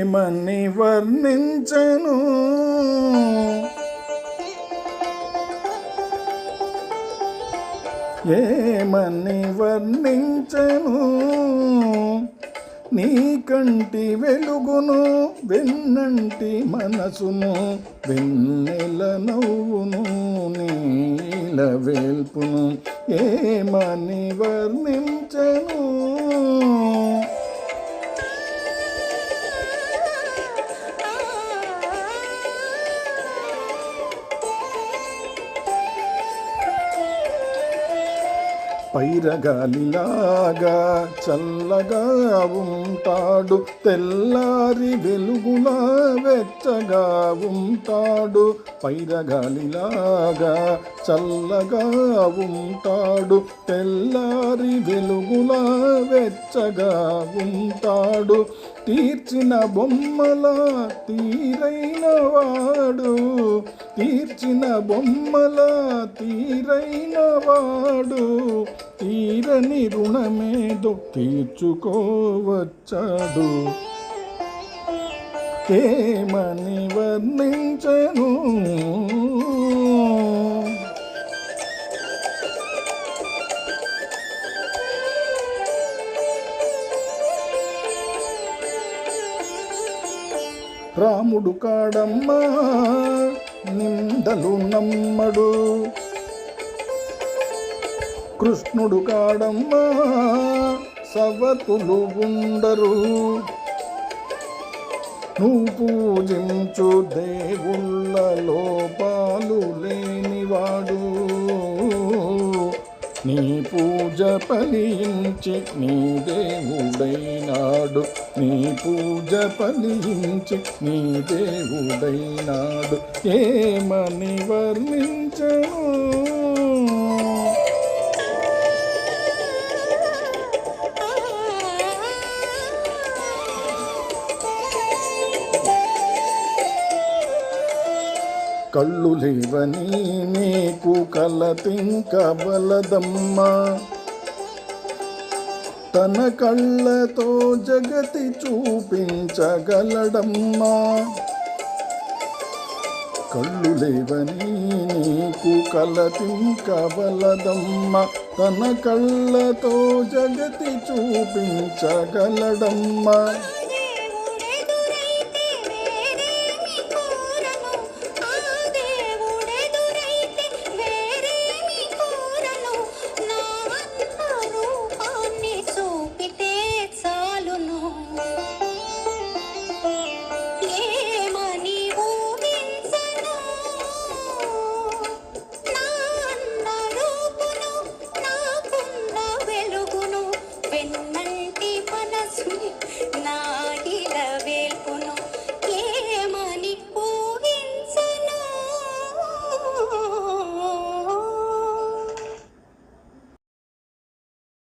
ఏమని వర్ణించను ఏమని వర్ణించను నీ కంటి వెలుగును వెన్నంటి మనసును వెన్నెల నవ్వును నీల వేల్పును ఏమని వర్ణించను పైరగాలిలాగా చల్లగా ఉంటాడు తెల్లారి వెలుగులా వెచ్చగా ఉంటాడు పైరగాలిలాగా చల్లగా ఉంటాడు తెల్లారి వెలుగులా వెచ్చగా ఉంటాడు తీర్చిన బొమ్మల తీరైన వాడు తీర్చిన బొమ్మల తీరైన వాడు తీరని రుణమేదో తీర్చుకోవచ్చాడు ఏమని వర్ణించను రాముడు కాడమ్మా నిందలు నమ్మడు కృష్ణుడు కాడమ్మా సవతులు ఉండరు నువ్వు పూజించు దేవుళ్ళ లోపాలు లేనివాడు నీ పూజ ఫలించి నీ దేవుడైనాడు నీ పూజ ఫలించి నీ దేవుడైనాడు ఏమని వర్ణించను కళ్ళు లేవని నీకు కలతింక బలదమ్మా తన కళ్ళతో జగతి చూపించగలడమ్మా కళ్ళు లేవని నీకు కలతింక బలదమ్మా తన కళ్ళతో జగతి చూపించగలడమ్మా నా